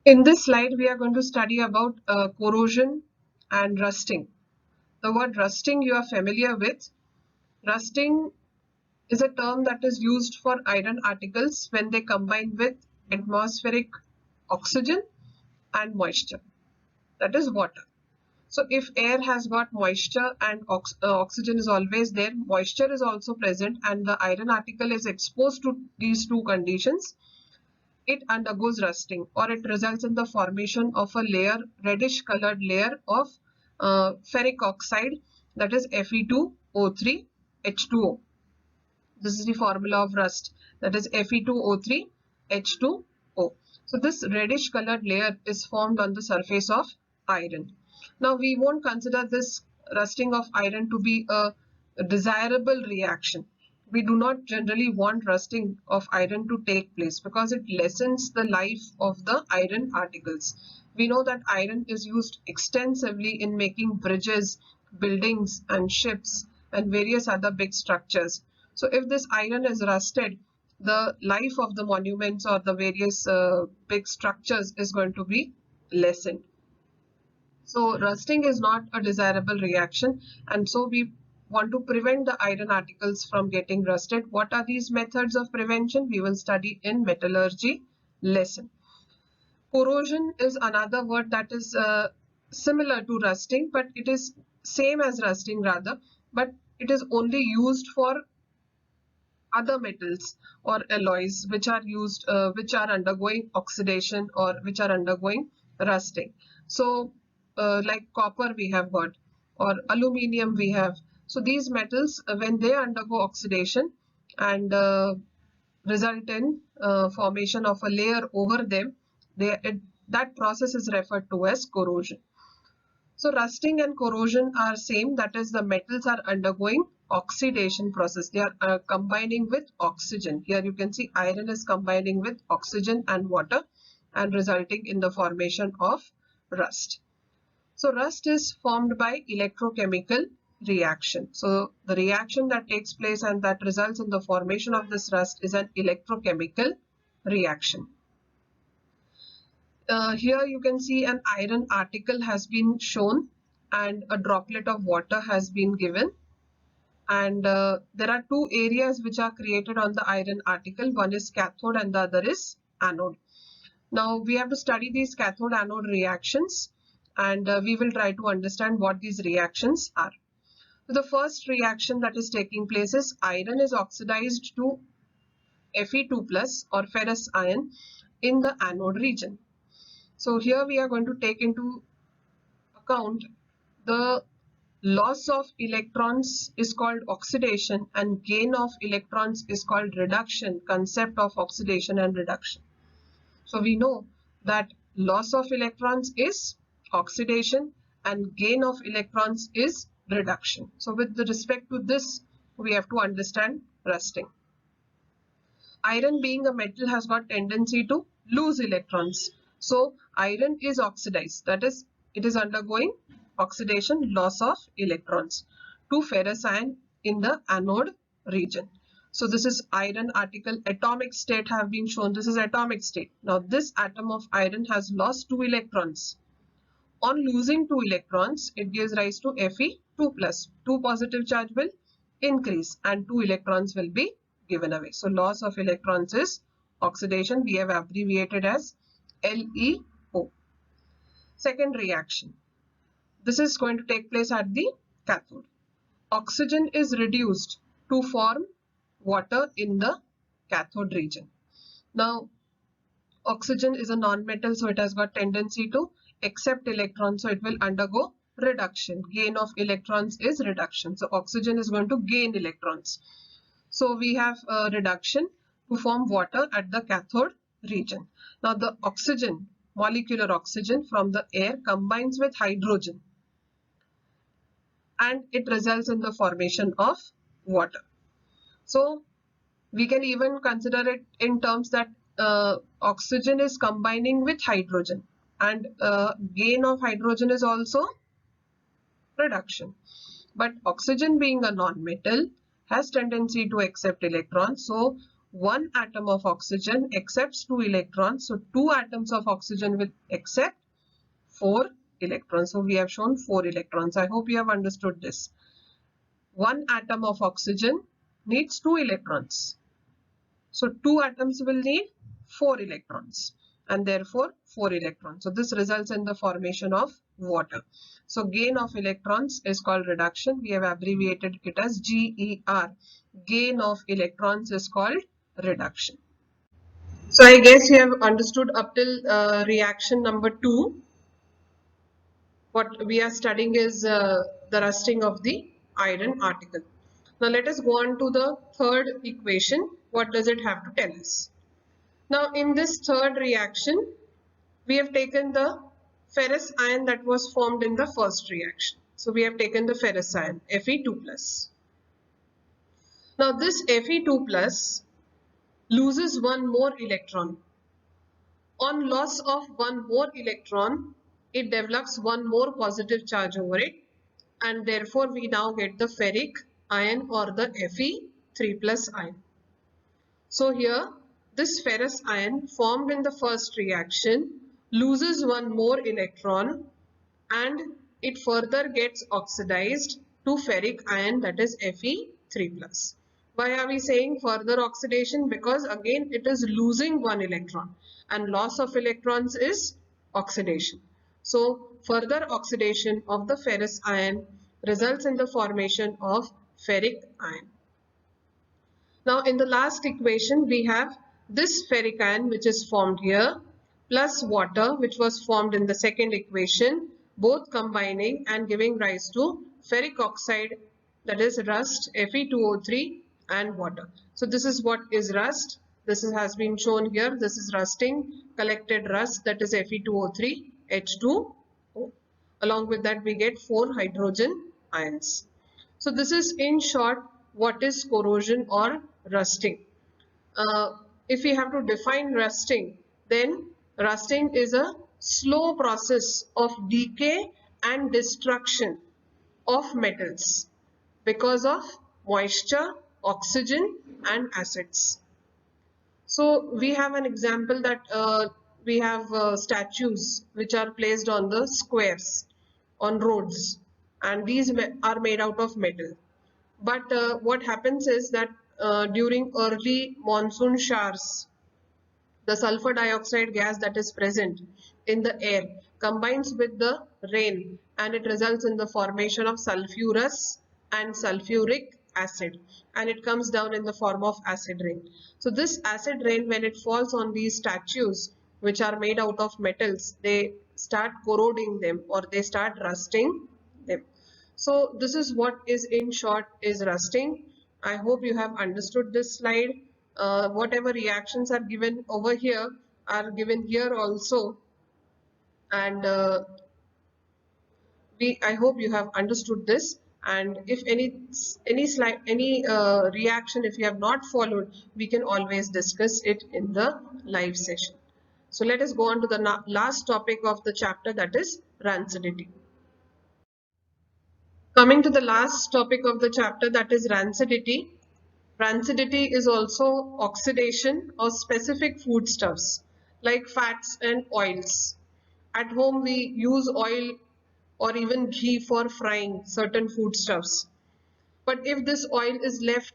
In this slide, we are going to study about corrosion and rusting. The word rusting you are familiar with. Rusting is a term that is used for iron articles when they combine with atmospheric oxygen and moisture, that is water. So if air has got moisture and oxygen is always there, moisture is also present, and the iron article is exposed to these two conditions, it undergoes rusting, or it results in the formation of a layer, reddish colored layer of ferric oxide, that is Fe2O3 H2O. This is the formula of rust, that is Fe2O3 H2O. So this reddish colored layer is formed on the surface of iron. Now we won't consider this rusting of iron to be a desirable reaction. We do not generally want rusting of iron to take place because it lessens the life of the iron articles. We know that iron is used extensively in making bridges, buildings and ships and various other big structures. So if this iron is rusted, the life of the monuments or the various big structures is going to be lessened. So rusting is not a desirable reaction, and so we want to prevent the iron articles from getting rusted. What are these methods of prevention? We will study in metallurgy lesson. Corrosion is another word that is similar to rusting, but it is same as rusting rather, but it is only used for other metals or alloys which are used, which are undergoing oxidation or which are undergoing rusting. So like copper we have got, or aluminium we have. So these metals, when they undergo oxidation and result in formation of a layer over them, that process is referred to as corrosion. So rusting and corrosion are same, that is the metals are undergoing oxidation process. They are combining with oxygen. Here you can see iron is combining with oxygen and water and resulting in the formation of rust. So rust is formed by electrochemical reaction. So the reaction that takes place and that results in the formation of this rust is an electrochemical reaction. Here you can see an iron article has been shown and a droplet of water has been given, and there are two areas which are created on the iron article. One is cathode and the other is anode. Now we have to study these cathode anode reactions, and we will try to understand what these reactions are. So the first reaction that is taking place is iron is oxidized to Fe2 plus or ferrous iron in the anode region. So here we are going to take into account the loss of electrons is called oxidation and gain of electrons is called reduction, concept of oxidation and reduction. So we know that loss of electrons is oxidation and gain of electrons is reduction. So with respect to this, we have to understand rusting. Iron being a metal has got tendency to lose electrons. So iron is oxidized, that is, it is undergoing oxidation, loss of electrons to ferrous iron in the anode region. So this is iron article, atomic state have been shown. This is atomic state. Now this atom of iron has lost 2 electrons. On losing 2 electrons, it gives rise to Fe2 plus. 2 positive charge will increase and 2 electrons will be given away. So loss of electrons is oxidation. We have abbreviated as LeO. Second reaction. This is going to take place at the cathode. Oxygen is reduced to form water in the cathode region. Now, oxygen is a non-metal, so it has got tendency to accept electrons, so it will undergo reduction. Gain of electrons is reduction. So oxygen is going to gain electrons. So we have a reduction to form water at the cathode region. Now the oxygen, molecular oxygen from the air combines with hydrogen and it results in the formation of water. So we can even consider it in terms that oxygen is combining with hydrogen and gain of hydrogen is also reduction. But oxygen being a non-metal has tendency to accept electrons, so one atom of oxygen accepts 2 electrons. So 2 atoms of oxygen will accept 4 electrons. So we have shown 4 electrons. I hope you have understood this. One atom of oxygen needs 2 electrons. So 2 atoms will need 4 electrons and therefore 4 electrons. So this results in the formation of water. So gain of electrons is called reduction. We have abbreviated it as GER. Gain of electrons is called reduction. So I guess you have understood up till reaction number 2. What we are studying is the rusting of the iron article. Now let us go on to the third equation. What does it have to tell us? Now in this third reaction, we have taken the ferrous ion that was formed in the first reaction. So we have taken the ferrous ion, Fe2+. Now this Fe2+ loses one more electron. On loss of one more electron, it develops one more positive charge over it, and therefore we now get the ferric ion or the Fe3+ ion. So here this ferrous ion formed in the first reaction loses one more electron and it further gets oxidized to ferric ion, that is Fe3+. Why are we saying further oxidation? Because again it is losing one electron and loss of electrons is oxidation. So further oxidation of the ferrous ion results in the formation of ferric ion. Now in the last equation we have this ferric ion which is formed here plus water which was formed in the second equation, both combining and giving rise to ferric oxide, that is rust, Fe2O3 and water. So this is what is rust. This has been shown here. This is rusting, collected rust, that is Fe2O3, H2O. Along with that we get 4 hydrogen ions. So this is in short what is corrosion or rusting. If we have to define rusting, then rusting is a slow process of decay and destruction of metals because of moisture, oxygen and acids. So we have an example that we have statues which are placed on the squares on roads, and these are made out of metal. But what happens is that during early monsoon showers, the sulfur dioxide gas that is present in the air combines with the rain and it results in the formation of sulfurous and sulfuric acid, and it comes down in the form of acid rain. So this acid rain, when it falls on these statues which are made out of metals, they start corroding them or they start rusting them. So this is what is in short is rusting. I hope you have understood this slide. Whatever reactions are given over here are given here also, and I hope you have understood this. And if any reaction if you have not followed, we can always discuss it in the live session. So let us go on to the last topic of the chapter, that is rancidity. Coming to the last topic of the chapter, that is rancidity. Rancidity is also oxidation of specific foodstuffs like fats and oils. At home we use oil or even ghee for frying certain foodstuffs. But if this oil is left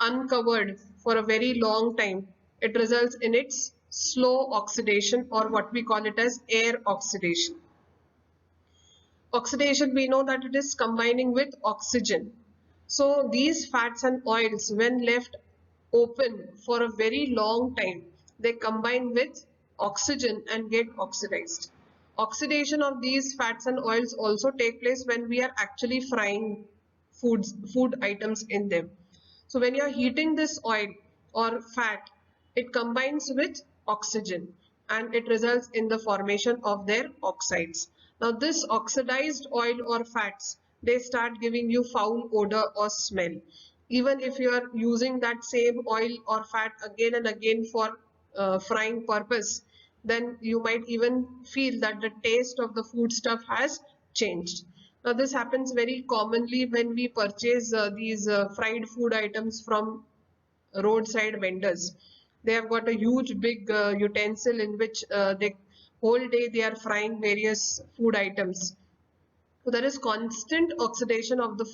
uncovered for a very long time, it results in its slow oxidation, or what we call it as air oxidation. Oxidation, we know that it is combining with oxygen. So these fats and oils, when left open for a very long time, they combine with oxygen and get oxidized. Oxidation of these fats and oils also take place when we are actually frying food items in them. So when you are heating this oil or fat, it combines with oxygen and it results in the formation of their oxides. Now this oxidized oil or fats, they start giving you foul odor or smell. Even if you are using that same oil or fat again and again for frying purpose, then you might even feel that the taste of the food stuff has changed. Now this happens very commonly when we purchase these fried food items from roadside vendors. They have got a huge big utensil in which they whole day they are frying various food items. So there is constant oxidation of the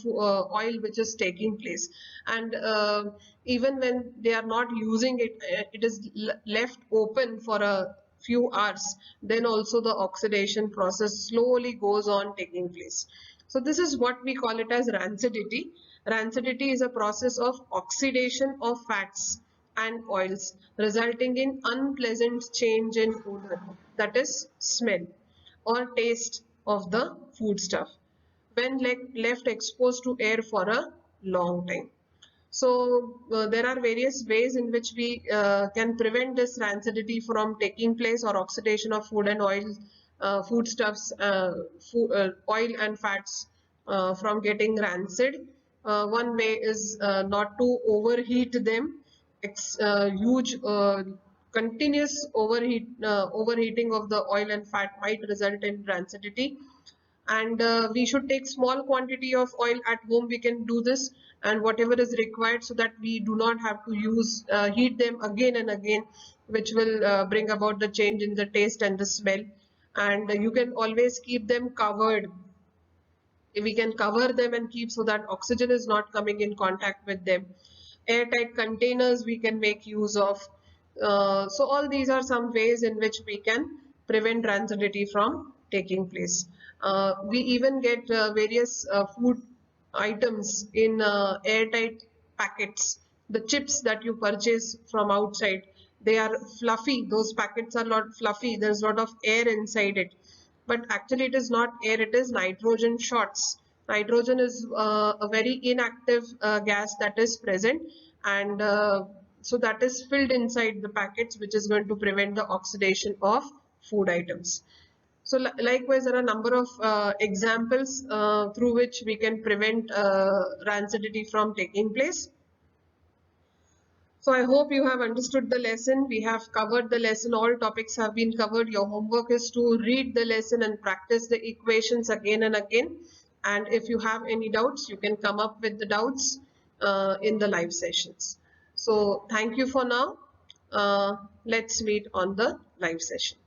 oil which is taking place, and even when they are not using it, it is left open for a few hours. Then also the oxidation process slowly goes on taking place. So this is what we call it as rancidity. Rancidity is a process of oxidation of fats and oils resulting in unpleasant change in odor, that is smell or taste of the foodstuff when left exposed to air for a long time. So there are various ways in which we can prevent this rancidity from taking place or oxidation of food and oil, foodstuffs, oil and fats from getting rancid. One way is not to overheat them. Huge continuous overheating of the oil and fat might result in rancidity, and we should take small quantity of oil at home. We can do this, and whatever is required, so that we do not have to use heat them again and again, which will bring about the change in the taste and the smell. And you can always keep them covered. We can cover them and keep so that oxygen is not coming in contact with them. Airtight containers we can make use of. So all these are some ways in which we can prevent rancidity from taking place. We even get various food items in airtight packets. The chips that you purchase from outside, they are fluffy. Those packets are not fluffy. There's a lot of air inside it, but actually it is not air, it is nitrogen shots. Nitrogen is a very inactive gas that is present, and so that is filled inside the packets, which is going to prevent the oxidation of food items. So likewise, there are a number of examples through which we can prevent rancidity from taking place. So I hope you have understood the lesson. We have covered the lesson. All topics have been covered. Your homework is to read the lesson and practice the equations again and again. And if you have any doubts, you can come up with the doubts in the live sessions. So thank you for now. Let's meet on the live session.